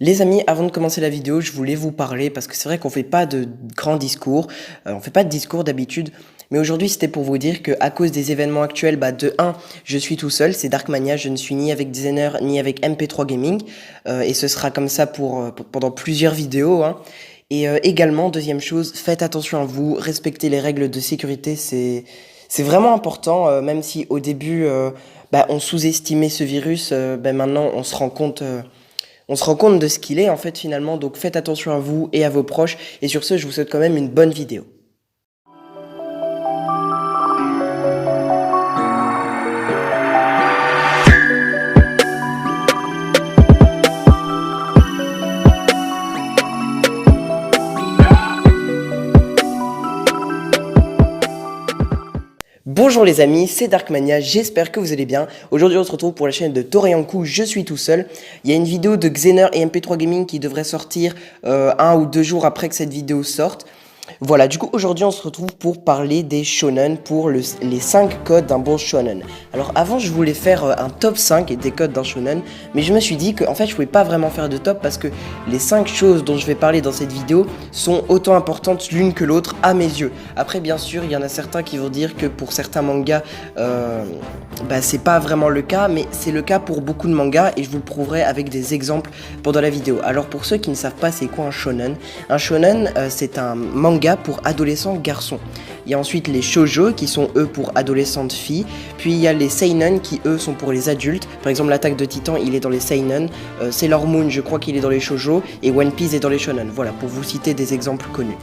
Les amis, avant de commencer la vidéo, je voulais vous parler parce que c'est vrai qu'on fait pas de grands discours, on fait pas de discours d'habitude, mais aujourd'hui c'était pour vous dire que à cause des événements actuels, de 1, je suis tout seul, c'est Darkmania, je ne suis ni avec Designer ni avec MP3 Gaming, et ce sera comme ça pendant plusieurs vidéos, hein. Et également, deuxième chose, faites attention à vous, respectez les règles de sécurité, c'est vraiment important, même si au début on sous-estimait ce virus, maintenant on se rend compte de ce qu'il est en fait finalement, donc faites attention à vous et à vos proches, et sur ce je vous souhaite quand même une bonne vidéo. Bonjour les amis, c'est Darkmania, j'espère que vous allez bien. Aujourd'hui on se retrouve pour la chaîne de Torianku, je suis tout seul. Il y a une vidéo de Xener et MP3 Gaming qui devrait sortir 1 ou 2 jours après que cette vidéo sorte. Voilà, du coup aujourd'hui on se retrouve pour parler des shonen, pour les 5 codes d'un bon shonen. Alors avant je voulais faire un top 5 des codes d'un shonen, mais je me suis dit qu'en fait je pouvais pas vraiment faire de top parce que les 5 choses dont je vais parler dans cette vidéo sont autant importantes l'une que l'autre à mes yeux. Après bien sûr il y en a certains qui vont dire que pour certains mangas c'est pas vraiment le cas, mais c'est le cas pour beaucoup de mangas et je vous le prouverai avec des exemples pendant la vidéo. Alors pour ceux qui ne savent pas c'est quoi un shonen, c'est un manga pour adolescents garçons. Il y a ensuite les shoujo qui sont eux pour adolescentes filles, puis il y a les seinen qui eux sont pour les adultes. Par exemple l'Attaque de Titan il est dans les seinen, Sailor Moon je crois qu'il est dans les shoujo et One Piece est dans les shonen. Voilà pour vous citer des exemples connus.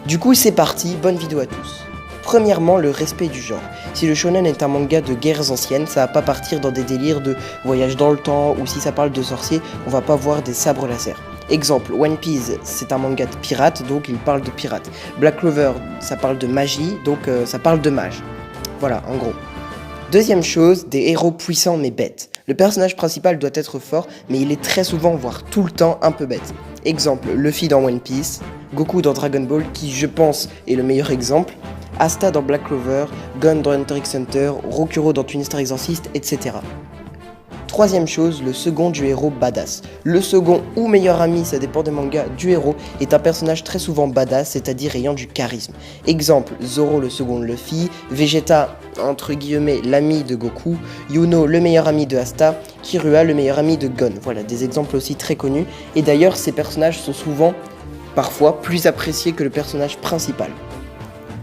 Du coup c'est parti, bonne vidéo à tous. Premièrement, le respect du genre. Si le shonen est un manga de guerres anciennes, ça va pas partir dans des délires de voyage dans le temps, ou si ça parle de sorciers, on va pas voir des sabres laser. Exemple, One Piece, c'est un manga de pirates, donc il parle de pirates. Black Clover, ça parle de magie, donc ça parle de mages. Voilà, en gros. Deuxième chose, des héros puissants mais bêtes. Le personnage principal doit être fort, mais il est très souvent, voire tout le temps, un peu bête. Exemple, Luffy dans One Piece, Goku dans Dragon Ball, qui je pense est le meilleur exemple, Asta dans Black Clover, Gon dans Hunter x Hunter, Rokuro dans Twin Star Exorcist, etc. Troisième chose, le second du héros badass. Le second ou meilleur ami, ça dépend des mangas, du héros est un personnage très souvent badass, c'est-à-dire ayant du charisme. Exemple, Zoro le second de Luffy, Vegeta, entre guillemets, l'ami de Goku, Yuno le meilleur ami de Asta, Kirua le meilleur ami de Gon. Voilà, des exemples aussi très connus. Et d'ailleurs, ces personnages sont souvent, parfois, plus appréciés que le personnage principal.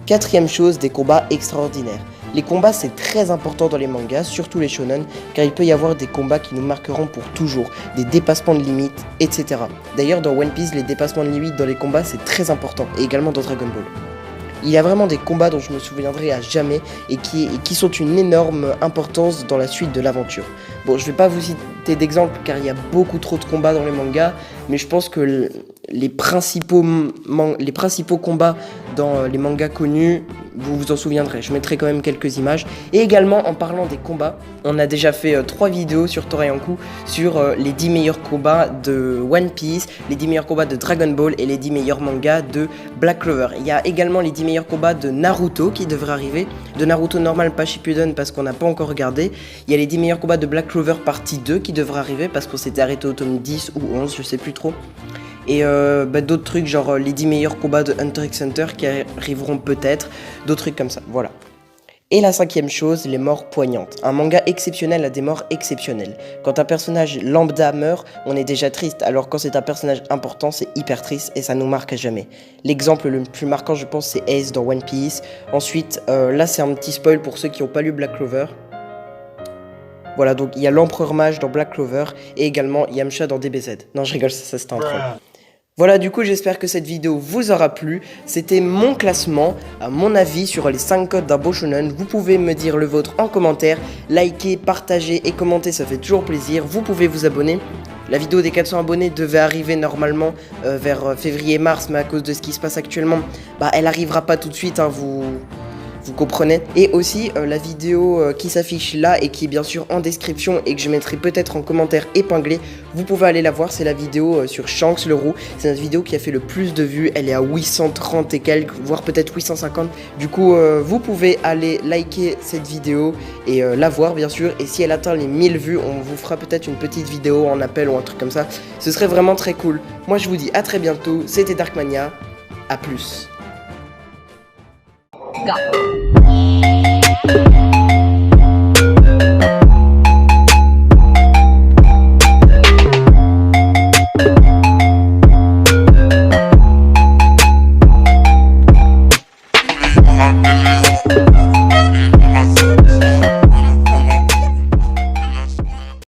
Quatrième chose, des combats extraordinaires. Les combats c'est très important dans les mangas, surtout les shonen, car il peut y avoir des combats qui nous marqueront pour toujours, des dépassements de limites, etc. D'ailleurs dans One Piece, les dépassements de limites dans les combats c'est très important, et également dans Dragon Ball. Il y a vraiment des combats dont je me souviendrai à jamais et qui sont une énorme importance dans la suite de l'aventure. Bon, je vais pas vous citer d'exemples car il y a beaucoup trop de combats dans les mangas, mais je pense que les principaux combats dans les mangas connus, vous vous en souviendrez. Je mettrai quand même quelques images. Et également, en parlant des combats, on a déjà fait 3 vidéos sur Torianku sur les 10 meilleurs combats de One Piece, les 10 meilleurs combats de Dragon Ball et les 10 meilleurs mangas de Black Clover. Il y a également les 10 meilleurs combats de Naruto qui devraient arriver, de Naruto normal, pas Shippuden parce qu'on n'a pas encore regardé. Il y a les 10 meilleurs combats de Black Clover partie 2 qui devraient arriver parce qu'on s'était arrêté au tome 10 ou 11, je sais plus trop. Et d'autres trucs genre les 10 meilleurs combats de Hunter x Hunter qui arriveront peut-être, d'autres trucs comme ça, voilà. Et la cinquième chose, les morts poignantes. Un manga exceptionnel a des morts exceptionnelles. Quand un personnage lambda meurt, on est déjà triste, alors quand c'est un personnage important, c'est hyper triste et ça nous marque à jamais. L'exemple le plus marquant, je pense, c'est Ace dans One Piece. Ensuite, là c'est un petit spoil pour ceux qui n'ont pas lu Black Clover. Voilà, donc il y a l'Empereur Mage dans Black Clover et également Yamcha dans DBZ. Non, je rigole, ça c'était un troll. Voilà, du coup, j'espère que cette vidéo vous aura plu. C'était mon classement, à mon avis, sur les 5 codes d'un beau shonen. Vous pouvez me dire le vôtre en commentaire. Likez, partagez et commentez, ça fait toujours plaisir. Vous pouvez vous abonner. La vidéo des 400 abonnés devait arriver normalement vers février-mars, mais à cause de ce qui se passe actuellement, elle arrivera pas tout de suite, hein, vous comprenez. Et aussi la vidéo qui s'affiche là et qui est bien sûr en description et que je mettrai peut-être en commentaire épinglé, vous pouvez aller la voir, c'est la vidéo sur Shanks le roux. C'est notre vidéo qui a fait le plus de vues, elle est à 830 et quelques, voire peut-être 850. Du coup vous pouvez aller liker cette vidéo et la voir bien sûr, et si elle atteint les 1000 vues, on vous fera peut-être une petite vidéo en appel ou un truc comme ça, ce serait vraiment très cool. Moi je vous dis à très bientôt, c'était Darkmania, à plus. Go.